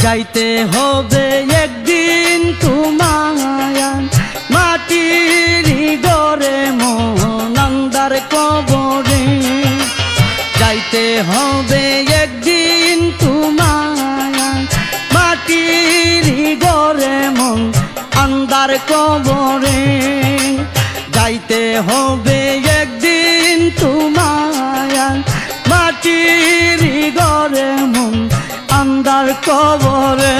যাইতে হবে একদিন তোমায় মাটির ঘরে মন আন্ধার কবরে। যাইতে হবে একদিন তোমায় মাটির ঘরে মন আন্ধার কবরে। যাইতে হবে একদিন তোমায় মাটির ঘরে মন আন্ধার কবরে।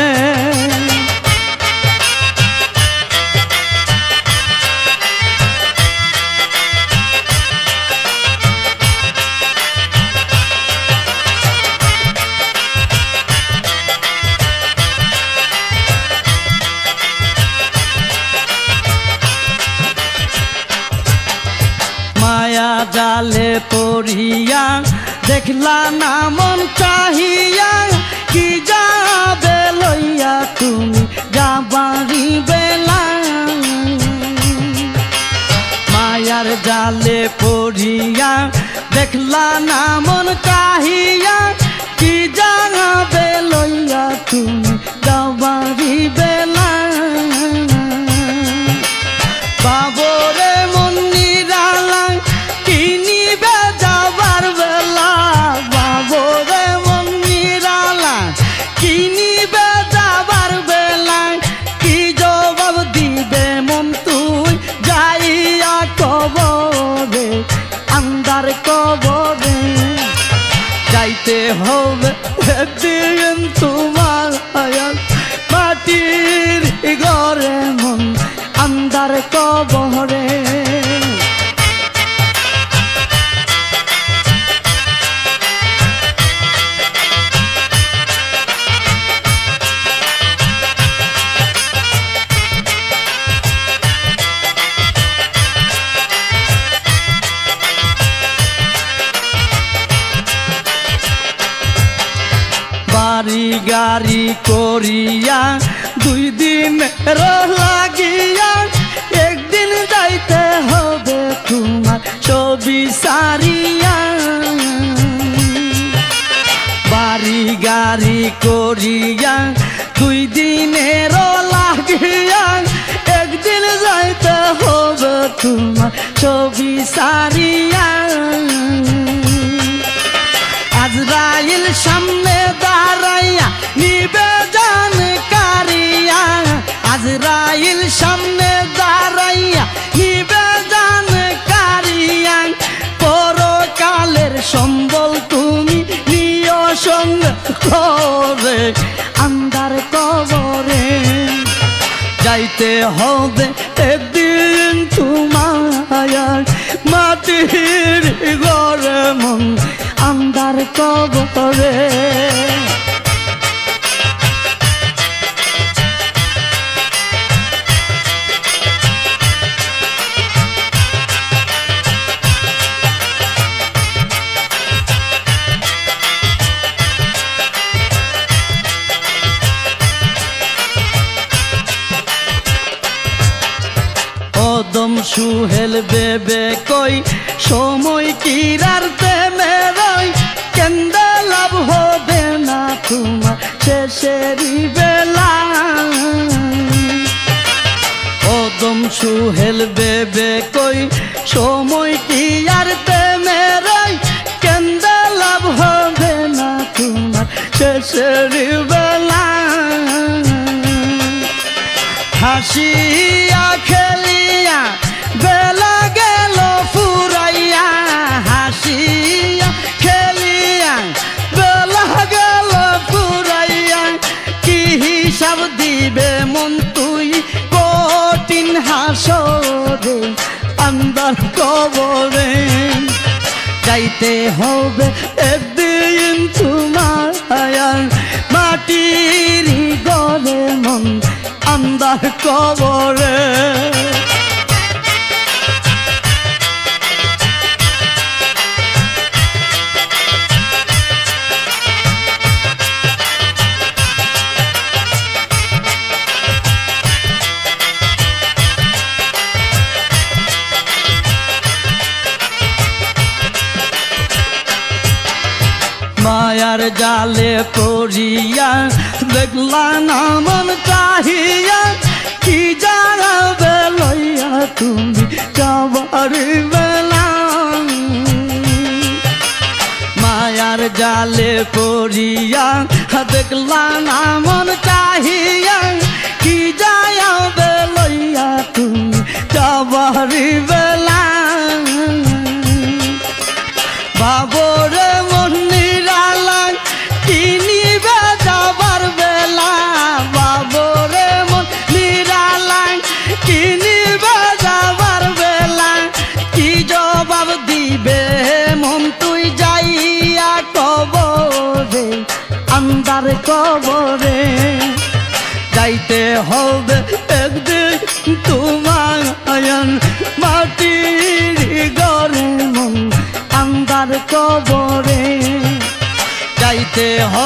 মায়া জালে পড়িয়া দেখলা না মন চাহিয়া কি যাবে লইয়া তুমি যাবারি বেলা। মায়ার জালে পড়িয়া দেখলা না মন চাহিয়া কি যাবে লইয়া তুমি যাবারি বেলা। বাবরে মন নিরালা কিনিবে যাবার বেলা। বাবরে মন নিরালা কিনিবে যাবার বেলা। কি জবাব দিবে মন তুই যাইয়া কবরে আন্ধার কবরে। যাইতে হবে একদিন তোমার মাটির ঘরে মন আন্ধার কবরে। বাড়ি গাড়ি করিয়া 2 দিন লাগিয়া একদিন যাইতে হবে তোমার ছবি সারিয়া। বাড়ি গাড়ি করিয়া 2 দিনের লাগিয়া একদিন যাইতে হবে তোমার ছবি সারিয়া। আজরাইল সামনে দাঁড়াইয়া নিবেদন কারিয়া। আজরাইল সামনে দাঁড়াইয়া নিবেদন কারিয়া। পরকালের সম্বল তুমি নিয় সঙ্গ করে আন্ধার কবরে। যাইতে হবে একদিন তোমার মাটির ঘরে মন আন্ধার কবরে। কদম সুহেল বেবে কই সময় কিরার প্রেমেরই কেন্দা লাভ হবে না তোমার শেষেরই বেলা। কদম সুহেল বেবে কই সময় কিরার প্রেমেরই কেন্দা লাভ হবে না তোমার শেষেরই বেলা। হাসিয়া খেলিয়া বেলা গেল ফুরাইয়া। হাসিয়া খেলিয়া বেলা গেল ফুরাইয়া। কি হিসাব দিবে মন তুই কঠিন হাসরে আন্ধার কবরে। যাইতে হবে একদিন তোমার মাটির ঘরে মন আন্ধার কবরে। মা মায়ার জালে পড়িয়া দেখলা না মন চাহিয়া কি যাবে লইয়া তুমি যাবার বেলা মায়ার জালে পড়িয়া দেখলা না মন চাহিয়া কি যাবে লইয়া তুমি যাবার বেলা বাবরে মন নিরালা কিনিবে যাবার বেলা বাবরে মন নিরালা কিনিবে যাবার বেলা কি জবাব দিবে মন তুই যাইয়া কবরে আন্দার কবরে যাইতে হবে একদিন তোমার মাটির ঘরে মন আন্দার কবরে যাইতে হবে